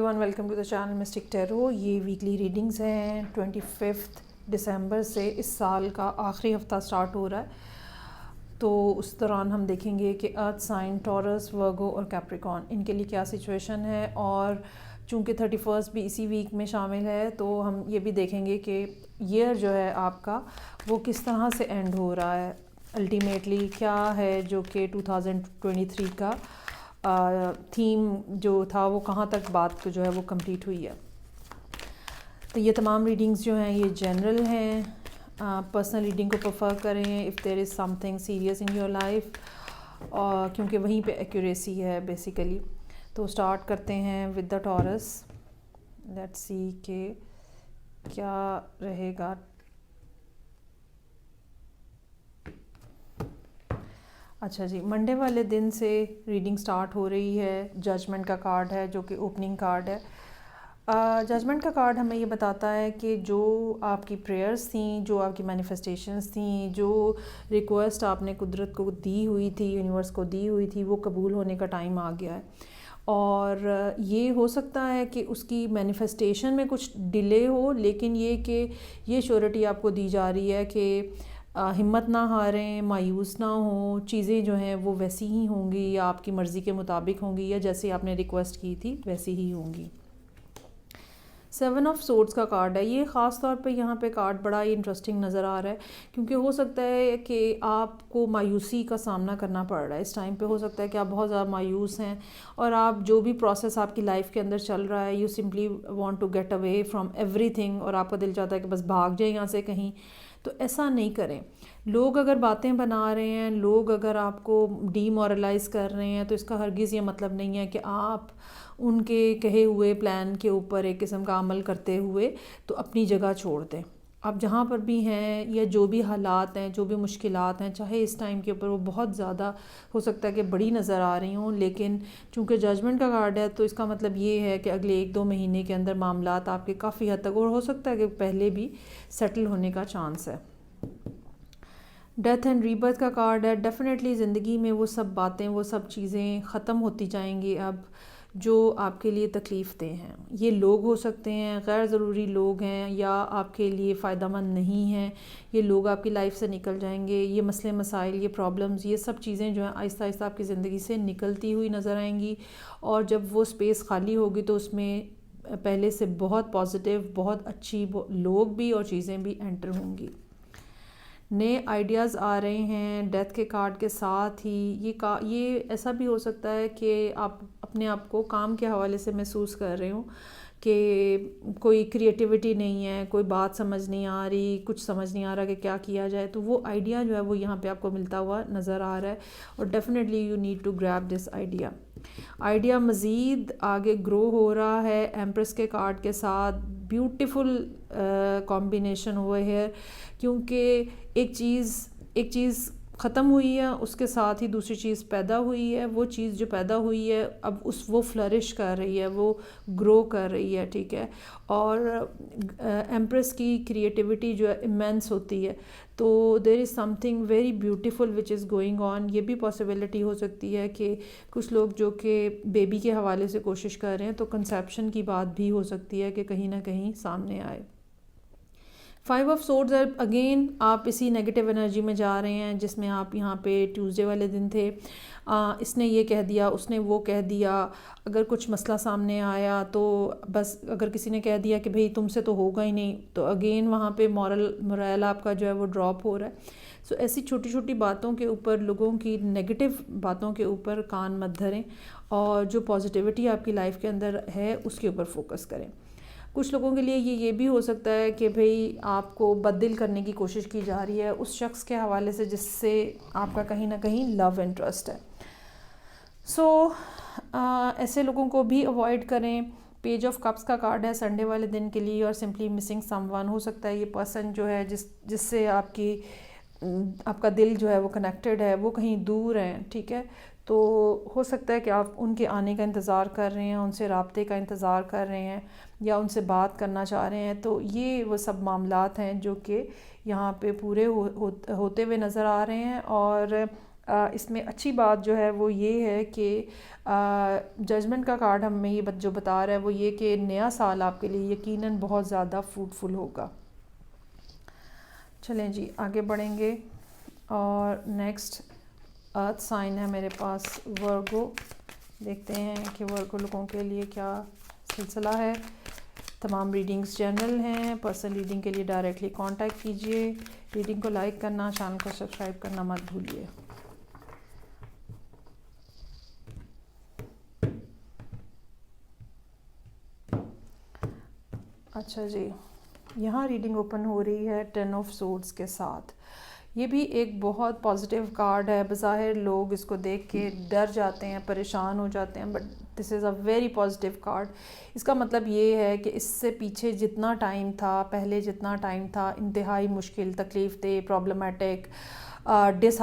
everyone, welcome to the channel Mystic Tarot. یہ weekly readings ہیں 25 دسمبر سے اس سال کا آخری ہفتہ سٹارٹ ہو رہا ہے، تو اس دوران ہم دیکھیں گے کہ ارتھ سائن ٹورس، ورگو اور کیپریکون ان کے لیے کیا سچویشن ہے، اور چونکہ 31 بھی اسی ویک میں شامل ہے تو ہم یہ بھی دیکھیں گے کہ ایئر جو ہے آپ کا وہ کس طرح سے اینڈ ہو رہا ہے، الٹیمیٹلی کیا ہے جو کہ 2023 کا تھیم جو تھا وہ کہاں تک بات جو ہے وہ کمپلیٹ ہوئی ہے۔ تو یہ تمام ریڈنگز جو ہیں یہ جنرل ہیں، پرسنل ریڈنگ کو پریفر کریں if there is some thing serious in your life, اور کیونکہ وہیں پہ ایکوریسی ہے بیسیکلی۔ تو سٹارٹ کرتے ہیں with the tours, let's see کہ کیا رہے گا۔ اچھا جی، منڈے والے دن سے ریڈنگ سٹارٹ ہو رہی ہے، ججمنٹ کا کارڈ ہے جو کہ اوپننگ کارڈ ہے۔ ججمنٹ کا کارڈ ہمیں یہ بتاتا ہے کہ جو آپ کی پریئرز تھیں، جو آپ کی مینیفیسٹیشنز تھیں، جو ریکویسٹ آپ نے قدرت کو دی ہوئی تھی، یونیورس کو دی ہوئی تھی، وہ قبول ہونے کا ٹائم آ گیا ہے، اور یہ ہو سکتا ہے کہ اس کی مینیفیسٹیشن میں کچھ ڈیلے ہو، لیکن یہ کہ یہ شیورٹی آپ کو دی جا رہی ہے کہ ہمت نہ ہاریں، مایوس نہ ہوں، چیزیں جو ہیں وہ ویسی ہی ہوں گی، یا آپ کی مرضی کے مطابق ہوں گی، یا جیسے آپ نے ریکویسٹ کی تھی ویسی ہی ہوں گی۔ 7 آف سورڈز کا کارڈ ہے، یہ خاص طور پہ یہاں پہ کارڈ بڑا ہی انٹرسٹنگ نظر آ رہا ہے، کیونکہ ہو سکتا ہے کہ آپ کو مایوسی کا سامنا کرنا پڑ رہا ہے اس ٹائم پہ۔ ہو سکتا ہے کہ آپ بہت زیادہ مایوس ہیں، اور آپ جو بھی پروسیس آپ کی لائف کے اندر چل رہا ہے، you simply want to get away from everything, اور آپ کا دل چاہتا ہے کہ بس بھاگ جائیں یہاں سے کہیں۔ تو ایسا نہیں کریں۔ لوگ اگر باتیں بنا رہے ہیں، لوگ اگر آپ کو ڈی مورلائز کر رہے ہیں، تو اس کا ہرگز یہ مطلب نہیں ہے کہ آپ ان کے کہے ہوئے پلان کے اوپر ایک قسم کا عمل کرتے ہوئے تو اپنی جگہ چھوڑ دیں۔ آپ جہاں پر بھی ہیں، یا جو بھی حالات ہیں، جو بھی مشکلات ہیں، چاہے اس ٹائم کے اوپر وہ بہت زیادہ ہو سکتا ہے کہ بڑی نظر آ رہی ہوں، لیکن چونکہ ججمنٹ کا کارڈ ہے تو اس کا مطلب یہ ہے کہ اگلے 1-2 مہینے کے اندر معاملات آپ کے کافی حد تک، اور ہو سکتا ہے کہ پہلے بھی سیٹل ہونے کا چانس ہے۔ ڈیتھ اینڈ ریبرتھ کا کارڈ ہے، ڈیفینیٹلی زندگی میں وہ سب باتیں، وہ سب چیزیں ختم ہوتی جائیں گی اب جو آپ کے لیے تکلیف دہ ہیں۔ یہ لوگ ہو سکتے ہیں، غیر ضروری لوگ ہیں، یا آپ کے لیے فائدہ مند نہیں ہیں، یہ لوگ آپ کی لائف سے نکل جائیں گے۔ یہ مسئلے مسائل، یہ پرابلمز، یہ سب چیزیں جو ہیں آہستہ آہستہ آپ کی زندگی سے نکلتی ہوئی نظر آئیں گی، اور جب وہ سپیس خالی ہوگی تو اس میں پہلے سے بہت پازیٹیو، بہت اچھی لوگ بھی اور چیزیں بھی انٹر ہوں گی۔ نئے آئیڈیاز آ رہے ہیں ڈیتھ کے کارڈ کے ساتھ ہی۔ یہ ایسا بھی ہو سکتا ہے کہ آپ اپنے آپ کو کام کے حوالے سے محسوس کر رہے ہوں کہ کوئی کریٹیوٹی نہیں ہے، کوئی بات سمجھ نہیں آ رہی، کچھ سمجھ نہیں آ رہا کہ کیا کیا جائے، تو وہ آئیڈیا جو ہے وہ یہاں پہ آپ کو ملتا ہوا نظر آ رہا ہے، اور definitely you need to grab this idea مزید آگے گرو ہو رہا ہے ایمپریس کے کارڈ کے ساتھ۔ بیوٹیفل کمبینیشن ہوئے ہے، کیونکہ ایک چیز ختم ہوئی ہے، اس کے ساتھ ہی دوسری چیز پیدا ہوئی ہے۔ وہ چیز جو پیدا ہوئی ہے اب وہ فلرش کر رہی ہے، وہ گرو کر رہی ہے، ٹھیک ہے۔ اور ایمپریس کی کریٹیوٹی جو ہے امینس ہوتی ہے، تو there is something very beautiful which is going on. یہ بھی پاسبلٹی ہو سکتی ہے کہ کچھ لوگ جو کہ بیبی کے حوالے سے کوشش کر رہے ہیں، تو کنسیپشن کی بات بھی ہو سکتی ہے کہ کہیں نہ کہیں سامنے آئے۔ 5 آف سورڈز ہے، اگین آپ اسی نیگیٹو انرجی میں جا رہے ہیں جس میں آپ یہاں پہ ٹیوزڈے والے دن تھے۔ اس نے یہ کہہ دیا، اس نے وہ کہہ دیا، اگر کچھ مسئلہ سامنے آیا تو بس اگر کسی نے کہہ دیا کہ بھئی تم سے تو ہوگا ہی نہیں، تو اگین وہاں پہ مورل آپ کا جو ہے وہ ڈراپ ہو رہا ہے۔ سو ایسی چھوٹی چھوٹی باتوں کے اوپر، لوگوں کی نیگیٹو باتوں کے اوپر کان مت دھریں، اور جو پازیٹیوٹی آپ کی لائف کے اندر ہے اس کے اوپر فوکس کریں۔ کچھ لوگوں کے لیے یہ بھی ہو سکتا ہے کہ بھئی آپ کو بددل کرنے کی کوشش کی جا رہی ہے اس شخص کے حوالے سے جس سے آپ کا کہیں نہ کہیں لو انٹرسٹ ہے۔ سو ایسے لوگوں کو بھی اوائڈ کریں۔ پیج آف کپس کا کارڈ ہے سنڈے والے دن کے لیے، اور سمپلی مسنگ سم ون، ہو سکتا ہے یہ پرسن جو ہے جس سے آپ کا دل جو ہے وہ کنیکٹڈ ہے، وہ کہیں دور ہیں، ٹھیک ہے۔ تو ہو سکتا ہے کہ آپ ان کے آنے کا انتظار کر رہے ہیں، ان سے رابطے کا انتظار کر رہے ہیں، یا ان سے بات کرنا چاہ رہے ہیں۔ تو یہ وہ سب معاملات ہیں جو کہ یہاں پہ پورے ہوتے ہوئے نظر آ رہے ہیں، اور اس میں اچھی بات جو ہے وہ یہ ہے کہ ججمنٹ کا کارڈ ہمیں یہ جو بتا رہا ہے وہ یہ کہ نیا سال آپ کے لیے یقیناً بہت زیادہ فروٹفل ہوگا. چلیں جی آگے بڑھیں گے. اور نیکسٹ ارتھ سائن ہے میرے پاس ورگو. دیکھتے ہیں کہ ورگو لوگوں کے لیے کیا سلسلہ ہے. تمام ریڈنگز جنرل ہیں. پرسنل ریڈنگ کے لیے ڈائریکٹلی کانٹیکٹ کیجئے. ریڈنگ کو لائک کرنا، چینل کو سبسکرائب کرنا مت بھولیے. اچھا جی، یہاں ریڈنگ اوپن ہو رہی ہے 10 آف سورڈز کے ساتھ. یہ بھی ایک بہت پازیٹیو کارڈ ہے. بظاہر لوگ اس کو دیکھ کے ڈر جاتے ہیں، پریشان ہو جاتے ہیں، but this is a very positive card. اس کا مطلب یہ ہے کہ اس سے پیچھے جتنا ٹائم تھا، پہلے جتنا ٹائم تھا انتہائی مشکل، تکلیف دہ، پرابلمٹک، ڈس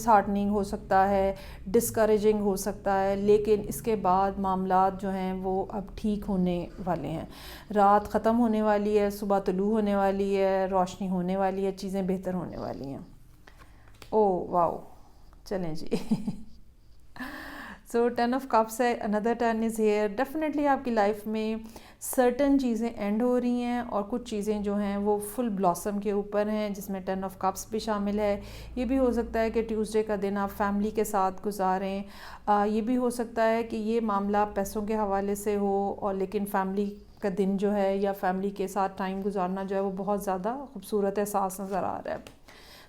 ہارٹننگ ہو سکتا ہے، ڈسکریجنگ ہو سکتا ہے، لیکن اس کے بعد معاملات جو ہیں وہ اب ٹھیک ہونے والے ہیں. رات ختم ہونے والی ہے، صبح طلوع ہونے والی ہے، روشنی ہونے والی ہے، چیزیں بہتر ہونے والی ہیں. او واو، چلیں جی. سو 10 آف کپس ہے، اندر 10 از ہیئر. ڈیفینیٹلی آپ کی لائف میں سرٹن چیزیں اینڈ ہو رہی ہیں اور کچھ چیزیں جو ہیں وہ فل بلاسم کے اوپر ہیں، جس میں 10 آف کپس بھی شامل ہے. یہ بھی ہو سکتا ہے کہ ٹیوزڈے کا دن آپ فیملی کے ساتھ گزاریں. یہ بھی ہو سکتا ہے کہ یہ معاملہ پیسوں کے حوالے سے ہو، اور لیکن فیملی کا دن جو ہے یا فیملی کے ساتھ ٹائم گزارنا جو ہے وہ بہت زیادہ خوبصورت احساس نظر آ رہا ہے.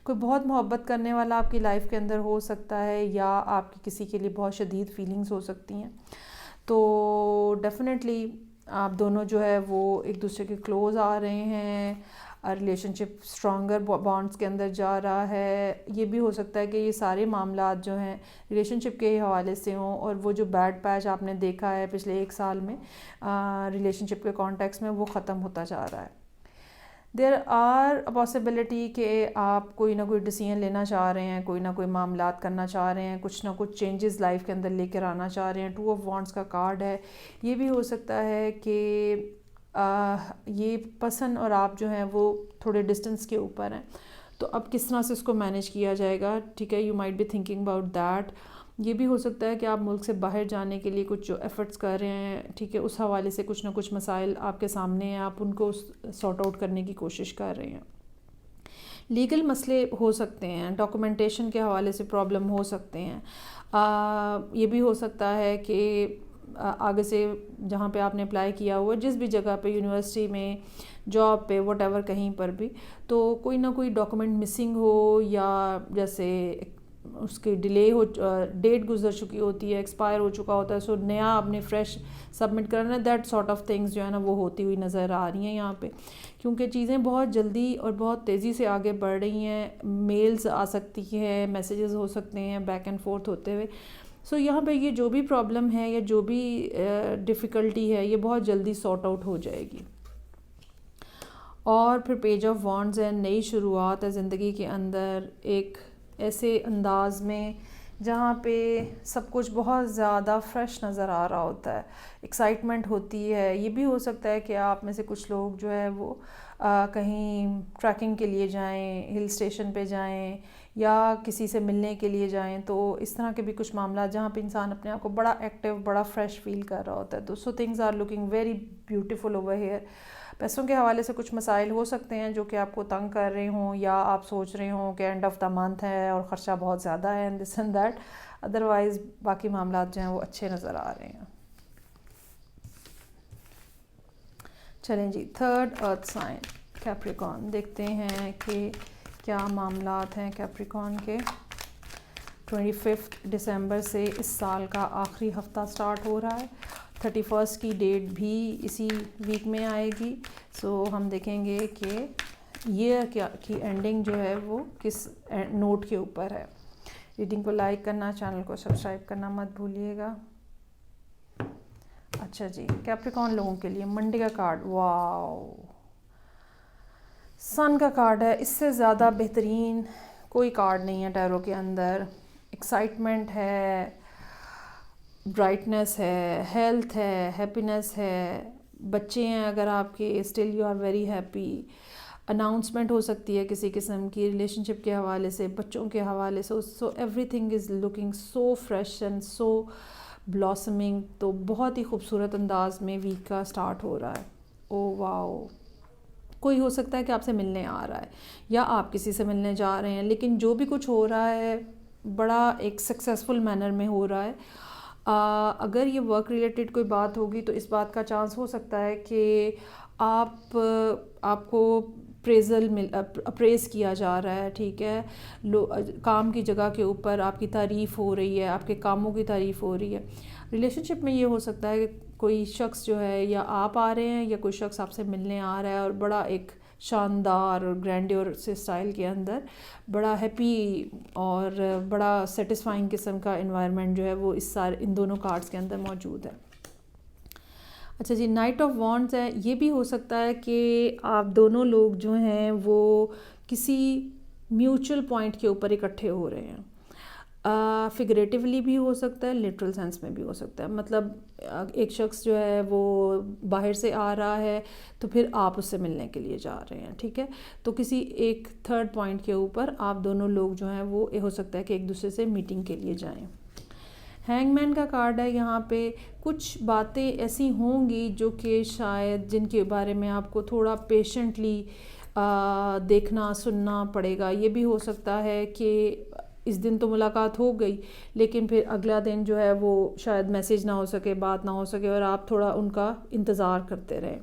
کوئی بہت محبت کرنے والا آپ کی لائف کے اندر ہو سکتا ہے، یا آپ کی کسی کے لیے بہت شدید فیلنگز ہو سکتی ہیں. تو ڈیفینیٹلی آپ دونوں جو ہے وہ ایک دوسرے کے کلوز آ رہے ہیں. ریلیشن شپ اسٹرانگر بانڈس کے اندر جا رہا ہے. یہ بھی ہو سکتا ہے کہ یہ سارے معاملات جو ہیں ریلیشن شپ کے حوالے سے ہوں، اور وہ جو بیڈ پیچ آپ نے دیکھا ہے پچھلے 1 سال میں ریلیشن شپ کے کانٹیکس میں، وہ ختم ہوتا جا رہا ہے. دیر آر پاسبلٹی کہ آپ کوئی نہ کوئی ڈیسیژن لینا چاہ رہے ہیں، کوئی نہ کوئی معاملات کرنا چاہ رہے ہیں، کچھ نہ کچھ چینجز لائف کے اندر لے کر آنا چاہ رہے ہیں. 2 آف وانڈس کا کارڈ ہے. یہ بھی ہو سکتا ہے کہ یہ پسند اور آپ جو ہیں وہ تھوڑے ڈسٹنس کے اوپر ہیں. تو اب کس طرح سے اس کو مینیج کیا جائے گا، ٹھیک ہے. You might be thinking about that. یہ بھی ہو سکتا ہے کہ آپ ملک سے باہر جانے کے لیے کچھ جو ایفرٹس کر رہے ہیں، ٹھیک ہے، اس حوالے سے کچھ نہ کچھ مسائل آپ کے سامنے ہیں، آپ ان کو سارٹ آؤٹ کرنے کی کوشش کر رہے ہیں. لیگل مسئلے ہو سکتے ہیں، ڈاکومنٹیشن کے حوالے سے پرابلم ہو سکتے ہیں. یہ بھی ہو سکتا ہے کہ آگے سے جہاں پہ آپ نے اپلائی کیا ہوا، جس بھی جگہ پہ، یونیورسٹی میں، جاب پہ، واٹ ایور، کہیں پر بھی، تو کوئی نہ کوئی ڈاکومنٹ مسنگ ہو، یا جیسے اس کی ڈیلے ہو، ڈیٹ گزر چکی ہوتی ہے، ایکسپائر ہو چکا ہوتا ہے، سو نیا آپ نے فریش سبمٹ کرنا ہے. دیٹ سارٹ آف تھنگس جو ہے نا وہ ہوتی ہوئی نظر آ رہی ہیں یہاں پہ، کیونکہ چیزیں بہت جلدی اور بہت تیزی سے آگے بڑھ رہی ہیں. میلز آ سکتی ہیں، میسیجز ہو سکتے ہیں بیک اینڈ فورتھ ہوتے ہوئے. سو یہاں پہ یہ جو بھی پرابلم ہے یا جو بھی ڈیفیکلٹی ہے، یہ بہت جلدی سارٹ آؤٹ ہو جائے گی. اور پھر پیج آف وانڈز ہے، نئی شروعات ہے زندگی کے اندر، ایک ایسے انداز میں جہاں پہ سب کچھ بہت زیادہ فریش نظر آ رہا ہوتا ہے، ایکسائٹمنٹ ہوتی ہے. یہ بھی ہو سکتا ہے کہ آپ میں سے کچھ لوگ جو ہے وہ کہیں ٹریکنگ کے لیے جائیں، ہل اسٹیشن پہ جائیں، یا کسی سے ملنے کے لیے جائیں. تو اس طرح کے بھی کچھ معاملات جہاں پہ انسان اپنے آپ کو بڑا ایکٹیو، بڑا فریش فیل کر رہا ہوتا ہے. تو so things are looking very beautiful over here. پیسوں کے حوالے سے کچھ مسائل ہو سکتے ہیں جو کہ آپ کو تنگ کر رہے ہوں، یا آپ سوچ رہے ہوں کہ اینڈ آف دا منتھ ہے اور خرچہ بہت زیادہ ہے، and this and that. Otherwise باقی معاملات جو ہیں وہ اچھے نظر آ رہے ہیں. چلیں جی، تھرڈ ارتھ سائن کیپریکارن. دیکھتے ہیں کہ کیا معاملات ہیں کیپریکارن کے. 25 دسمبر سے اس سال کا آخری ہفتہ سٹارٹ ہو رہا ہے. 31 کی ڈیٹ بھی اسی ویک میں آئے گی. سو ہم دیکھیں گے کہ ایئر کی اینڈنگ جو ہے وہ کس نوٹ کے اوپر ہے. ریڈنگ کو لائک کرنا، چینل کو سبسکرائب کرنا مت بھولیے گا. اچھا جی، کیپریکارن لوگوں کے لیے منڈے کا کارڈ، واو، سن کا کارڈ ہے. اس سے زیادہ بہترین کوئی کارڈ نہیں ہے ٹیرو کے اندر. ایکسائٹمنٹ ہے، برائٹنس ہے، ہیلتھ ہے، ہیپینس ہے. بچے ہیں اگر آپ کے، still you are very happy. Announcement ہو سکتی ہے کسی قسم کی ریلیشن شپ کے حوالے سے, بچوں کے حوالے سے. So everything is looking so fresh and so blossoming. تو بہت ہی خوبصورت انداز میں ویک کا سٹارٹ ہو رہا ہے. او واو. کوئی ہو سکتا ہے کہ آپ سے ملنے آ رہا ہے یا آپ کسی سے ملنے جا رہے ہیں, لیکن جو بھی کچھ ہو رہا ہے بڑا ایک سکسیزفل مینر میں ہو رہا ہے. اگر یہ ورک ریلیٹڈ کوئی بات ہوگی تو اس بات کا چانس ہو سکتا ہے کہ آپ کو اپریز کیا جا رہا ہے, ٹھیک ہے, کام کی جگہ کے اوپر آپ کی تعریف ہو رہی ہے, آپ کے کاموں کی تعریف ہو رہی ہے. ریلیشن شپ میں یہ ہو سکتا ہے کہ کوئی شخص جو ہے یا آپ آ رہے ہیں یا کوئی شخص آپ سے ملنے آ رہا ہے, اور بڑا ایک شاندار اور گرینڈیور سے اسٹائل کے اندر بڑا ہیپی اور بڑا سیٹسفائنگ قسم کا انوائرمنٹ جو ہے وہ ان دونوں کارڈز کے اندر موجود ہے. اچھا جی, نائٹ آف وانڈز ہے. یہ بھی ہو سکتا ہے کہ آپ دونوں لوگ جو ہیں وہ کسی میوچل پوائنٹ کے اوپر اکٹھے ہو رہے ہیں. فگریٹیولی بھی ہو سکتا ہے, لٹرل سینس میں بھی ہو سکتا ہے. مطلب ایک شخص جو ہے وہ باہر سے آ رہا ہے تو پھر آپ اس سے ملنے کے لیے جا رہے ہیں, ٹھیک ہے. تو کسی ایک تھرڈ پوائنٹ کے اوپر آپ دونوں لوگ جو ہیں وہ ہو سکتا ہے کہ ایک دوسرے سے میٹنگ کے لیے جائیں. ہینگ مین کا کارڈ ہے. یہاں پہ کچھ باتیں ایسی ہوں گی جو کہ شاید جن کے بارے میں آپ کو تھوڑا پیشنٹلی دیکھنا سننا پڑے گا. یہ بھی ہو سکتا ہے کہ اس دن تو ملاقات ہو گئی لیکن پھر اگلا دن جو ہے وہ شاید میسیج نہ ہو سکے, بات نہ ہو سکے, اور آپ تھوڑا ان کا انتظار کرتے رہیں.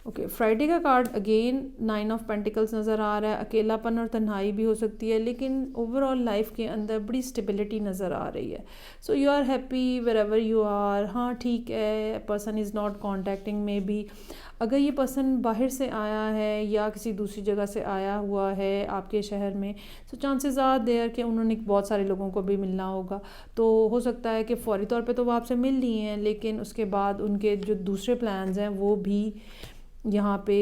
اوکے, فرائیڈے کا کارڈ اگین 9 آف پینٹیکلز نظر آ رہا ہے. اکیلا پن اور تنہائی بھی ہو سکتی ہے, لیکن اوور آل لائف کے اندر بڑی اسٹیبلٹی نظر آ رہی ہے. So you are happy wherever you are. ہاں ٹھیک ہے, پرسن از ناٹ کانٹیکٹنگ میں بھی. اگر یہ پرسن باہر سے آیا ہے یا کسی دوسری جگہ سے آیا ہوا ہے آپ کے شہر میں, سو چانسز آر دیئر کہ انہوں نے بہت سارے لوگوں کو بھی ملنا ہوگا. تو ہو سکتا ہے کہ فوری طور پہ تو وہ آپ سے مل لی ہیں, لیکن اس کے بعد ان کے جو دوسرے پلانز ہیں وہ بھی یہاں پہ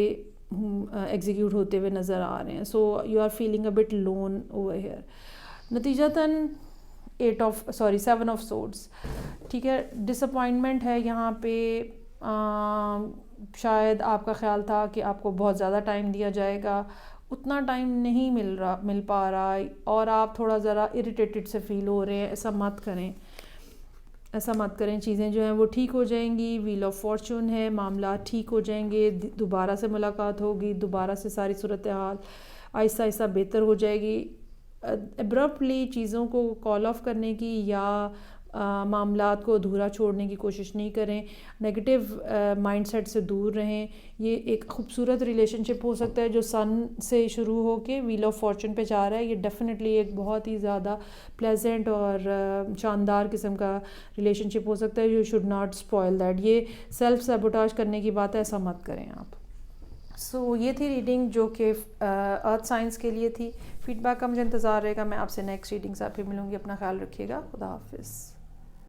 ایگزیکیوٹ ہوتے ہوئے نظر آ رہے ہیں. So you are feeling a bit lone over here. نتیجتاً 7 آف سورڈز, ٹھیک ہے. ڈس اپوائنٹمنٹ ہے یہاں پہ. شاید آپ کا خیال تھا کہ آپ کو بہت زیادہ ٹائم دیا جائے گا, اتنا ٹائم نہیں مل پا رہا, اور آپ تھوڑا ذرا اریٹیٹڈ سے فیل ہو رہے ہیں. ایسا مت کریں. چیزیں جو ہیں وہ ٹھیک ہو جائیں گی. ویل آف فارچون ہے, معاملات ٹھیک ہو جائیں گے, دوبارہ سے ملاقات ہوگی, دوبارہ سے ساری صورتحال آہستہ آہستہ بہتر ہو جائے گی. ابرپٹلی چیزوں کو کال آف کرنے کی یا معاملات کو ادھورا چھوڑنے کی کوشش نہیں کریں. نیگیٹو مائنڈ سیٹ سے دور رہیں. یہ ایک خوبصورت ریلیشن شپ ہو سکتا ہے جو سن سے شروع ہو کے ویل آف فارچون پہ جا رہا ہے. یہ ڈیفینیٹلی ایک بہت ہی زیادہ پلیزنٹ اور شاندار قسم کا ریلیشن شپ ہو سکتا ہے. You should not spoil that. یہ سیلف سیبوٹاج کرنے کی بات ہے, ایسا مت کریں آپ. سو یہ تھی ریڈنگ جو کہ ارتھ سائنس کے لیے تھی. فیڈ بیک کا مجھے انتظار رہے گا. میں آپ سے نیکسٹ ریڈنگ سے آپ پھر ملوں گی. اپنا خیال رکھیے گا. خدا حافظ.